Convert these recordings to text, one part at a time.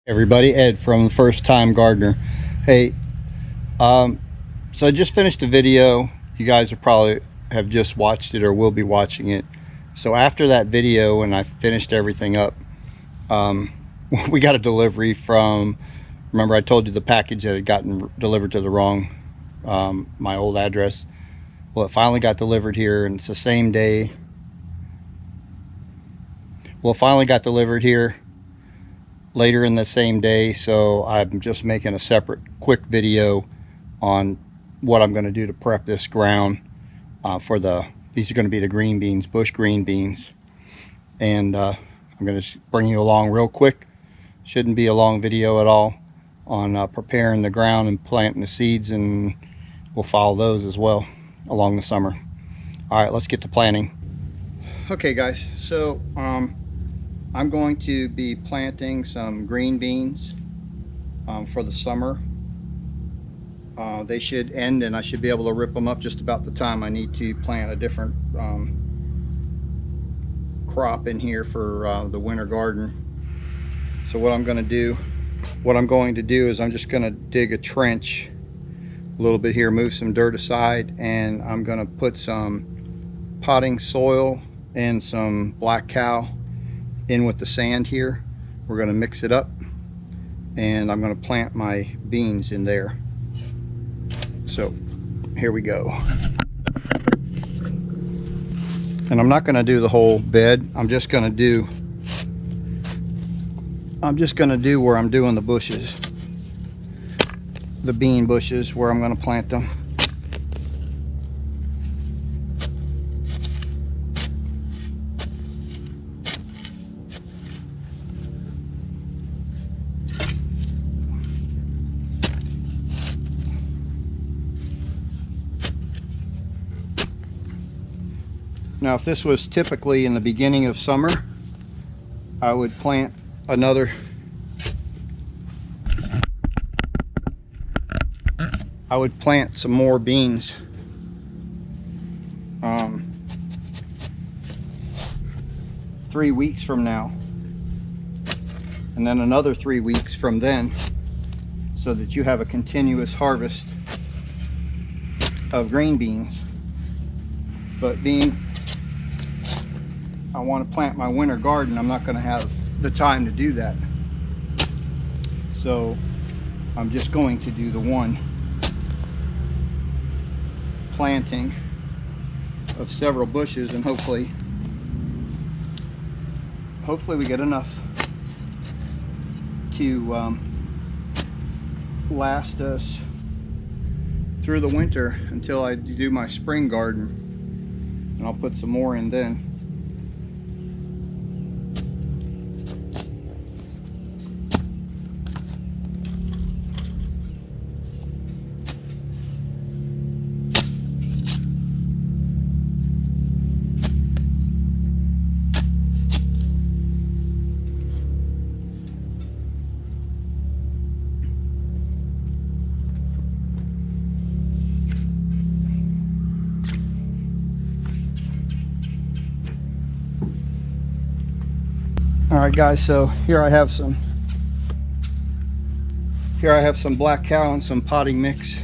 Everybody, Ed from the First Time Gardener. Hey, so I just finished a video. You guys are probably have just watched it or will be watching it. So after that video, when I finished everything up, we got a delivery from, remember I told you the package that had gotten delivered to the wrong, my old address. Well, it finally got delivered here, and it's the same day. Well, it finally got delivered here later in the same day, so I'm just making a separate quick video on what I'm going to do to prep this ground for these are going to be the green beans, bush green beans, and I'm going to bring you along real quick. Shouldn't be a long video at all on preparing the ground and planting the seeds, and we'll follow those as well along the summer. All right, let's get to planting. Okay guys, so I'm going to be planting some green beans for the summer. They should end, and I should be able to rip them up just about the time I need to plant a different crop in here for the winter garden. So what I'm going to do is I'm just going to dig a trench a little bit here, move some dirt aside, and I'm going to put some potting soil and some black cow in with the sand here. We're going to mix it up, and I'm going to plant my beans in there. So here we go. And I'm not going to do the whole bed. I'm just going to do where I'm doing the bushes, the bean bushes, where I'm going to plant them. Now, if this was typically in the beginning of summer, I would plant another, I would plant some more beans. 3 weeks from now, and then another 3 weeks from then, so that you have a continuous harvest of green beans. But being I want to plant my winter garden, I'm not going to have the time to do that. So I'm just going to do the one planting of several bushes, and hopefully we get enough to last us through the winter until I do my spring garden, and I'll put some more in then. Alright guys, so here I have some black cow and some potting mix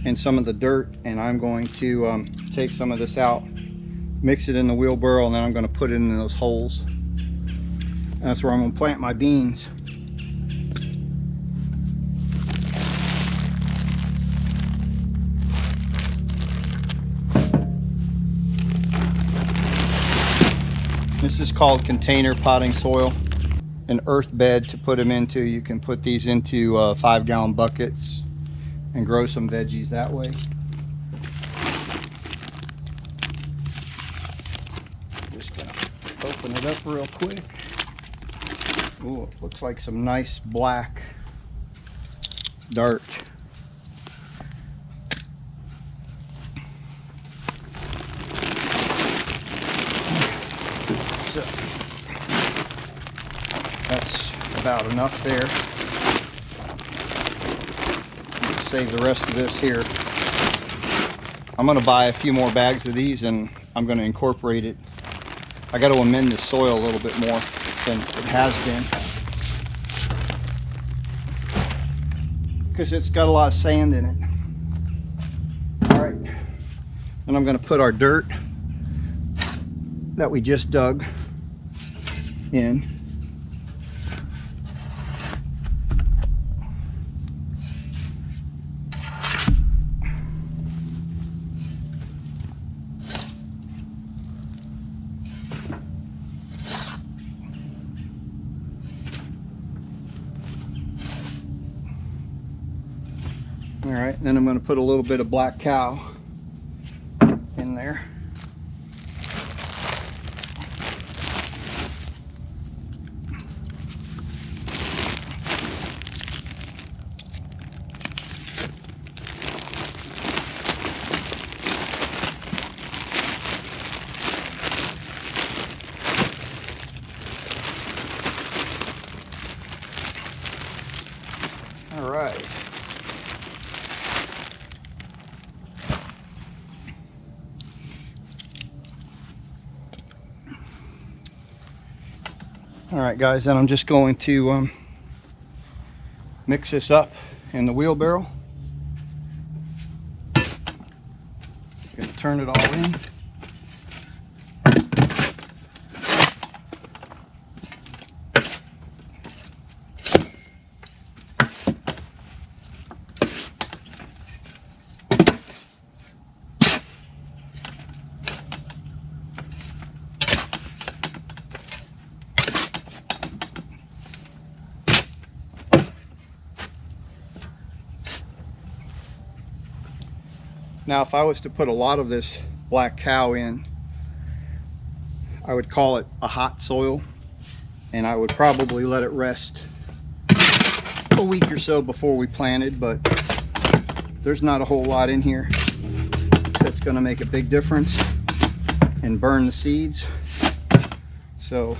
and some of the dirt, and I'm going to take some of this out, mix it in the wheelbarrow, and then I'm going to put it in those holes. And that's where I'm going to plant my beans. This is called container potting soil, an earth bed to put them into. You can put these into 5-gallon buckets and grow some veggies that way. Just gonna open it up real quick. Ooh, it looks like some nice black dirt. So that's about enough there. Save the rest of this here. I'm going to buy a few more bags of these, and I'm going to incorporate it. I got to amend the soil a little bit more than it has been. because it's got a lot of sand in it. All right, and I'm going to put our dirt that we just dug in. All right, and then I'm going to put a little bit of black cow in there. All right. All right, guys, then I'm just going to mix this up in the wheelbarrow. Gonna turn it all in. Now, if I was to put a lot of this black cow in, I would call it a hot soil, and I would probably let it rest a week or so before we planted, but there's not a whole lot in here that's going to make a big difference and burn the seeds. So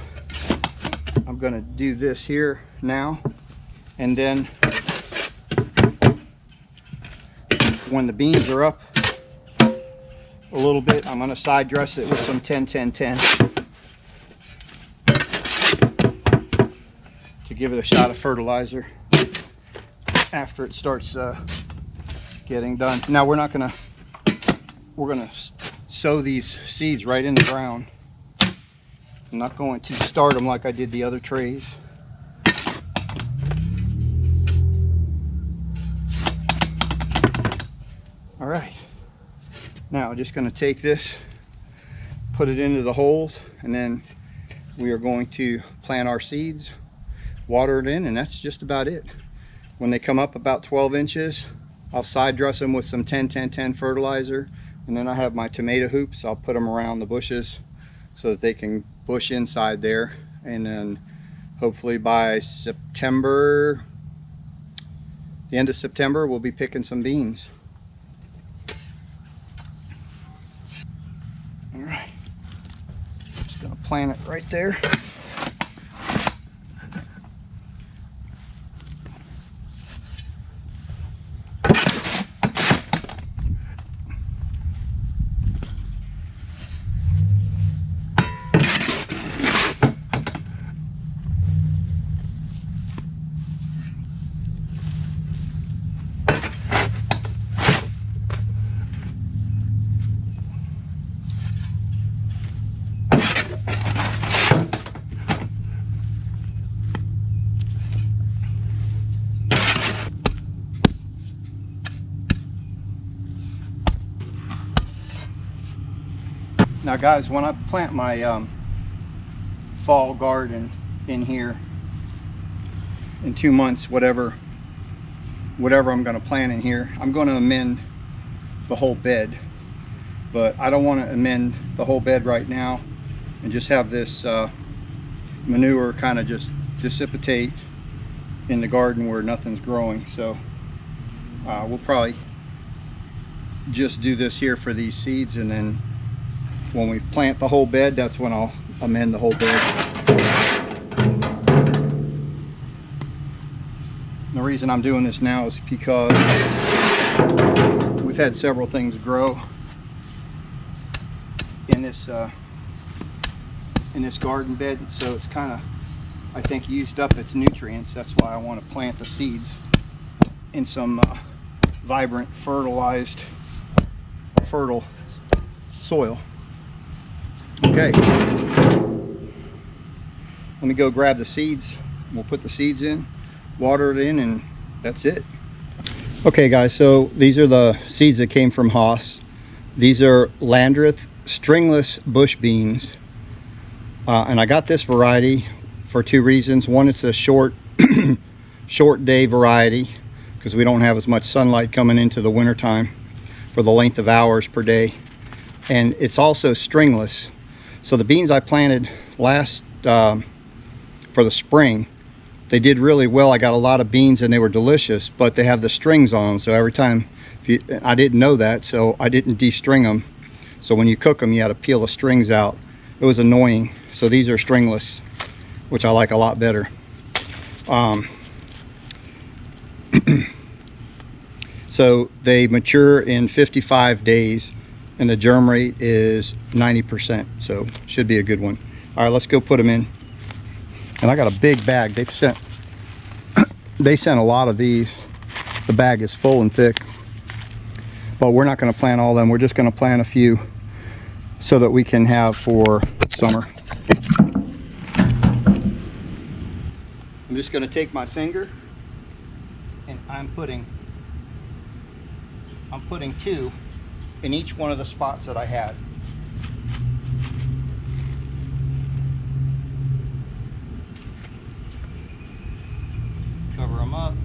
I'm going to do this here now, and then when the beans are up a little bit, I'm going to side dress it with some 10-10-10 to give it a shot of fertilizer after it starts getting done. Now we're going to sow these seeds right in the ground. I'm not going to start them like I did the other trays. All right, now just going to take this, put it into the holes, and then we are going to plant our seeds, water it in, and that's just about it. When they come up about 12 inches, I'll side dress them with some 10-10-10 fertilizer, and then I have my tomato hoops. I'll put them around the bushes so that they can bush inside there, and then hopefully by September, the end of September, we'll be picking some beans. All right, just gonna plant it right there. Now guys, when I plant my fall garden in here in 2 months, whatever I'm going to plant in here, I'm going to amend the whole bed. But I don't want to amend the whole bed right now and just have this manure kind of just dissipate in the garden where nothing's growing. So we'll probably just do this here for these seeds, and then when we plant the whole bed, that's when I'll amend the whole bed. The reason I'm doing this now is because we've had several things grow in this garden bed, so it's kind of, I think, used up its nutrients. That's why I want to plant the seeds in some vibrant, fertile soil. Okay, let me go grab the seeds. We'll put the seeds in, water it in, and that's it. Okay guys, so these are the seeds that came from Haas. These are Landreth stringless bush beans, and I got this variety for two reasons. One, it's a short day variety because we don't have as much sunlight coming into the winter time for the length of hours per day, and it's also stringless. So the beans I planted last for the spring, they did really well. I got a lot of beans and they were delicious, but they have the strings on them, so every time I didn't know that, so I didn't de-string them. So when you cook them, you had to peel the strings out. It was annoying. So these are stringless, which I like a lot better. So they mature in 55 days and the germ rate is 90%, so should be a good one. All right, let's go put them in. And I got a big bag. They sent a lot of these. The bag is full and thick, but we're not going to plant all of them. We're just going to plant a few so that we can have for summer. I'm just going to take my finger and I'm putting 2 in each one of the spots that I had. Cover them up.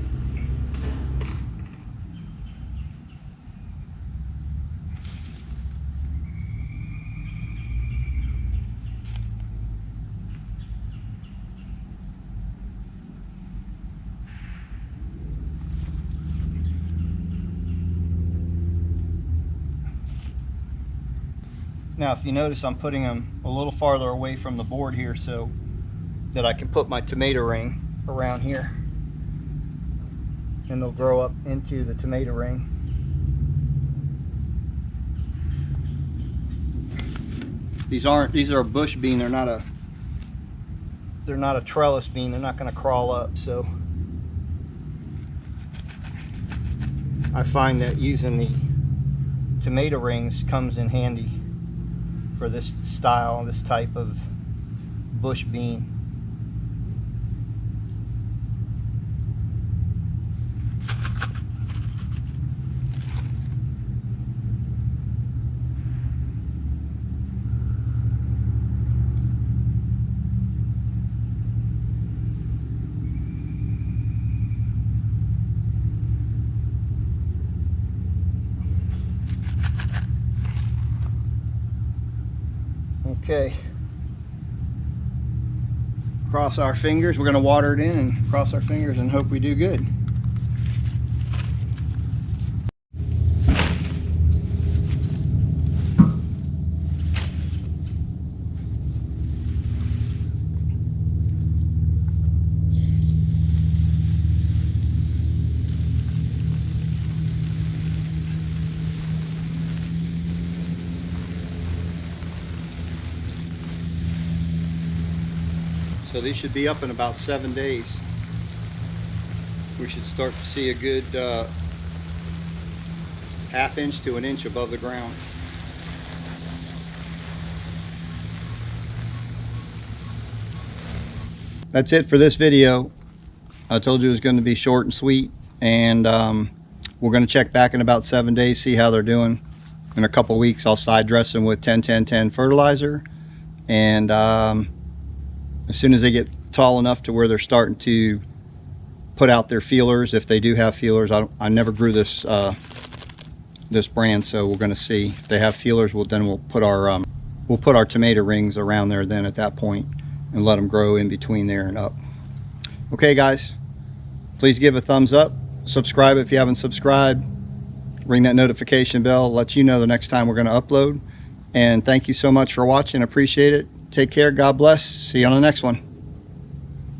Now if you notice, I'm putting them a little farther away from the board here so that I can put my tomato ring around here, and they'll grow up into the tomato ring. These are a bush bean. They're not a trellis bean. They're not going to crawl up, so I find that using the tomato rings comes in handy for this style, this type of bush bean. Okay, cross our fingers. We're going to water it in and cross our fingers and hope we do good. So these should be up in about 7 days. We should start to see a good ½ inch to an inch above the ground. That's it for this video. I told you it was going to be short and sweet, and we're going to check back in about 7 days, see how they're doing. In a couple weeks I'll side dress them with 10-10-10 fertilizer, and as soon as they get tall enough to where they're starting to put out their feelers, if they do have feelers, I never grew this this brand, so we're going to see if they have feelers. We'll put our tomato rings around there then at that point and let them grow in between there and up. Okay guys, please give a thumbs up, subscribe if you haven't subscribed, ring that notification bell, let you know the next time we're going to upload. And thank you so much for watching. Appreciate it. Take care. God bless. See you on the next one.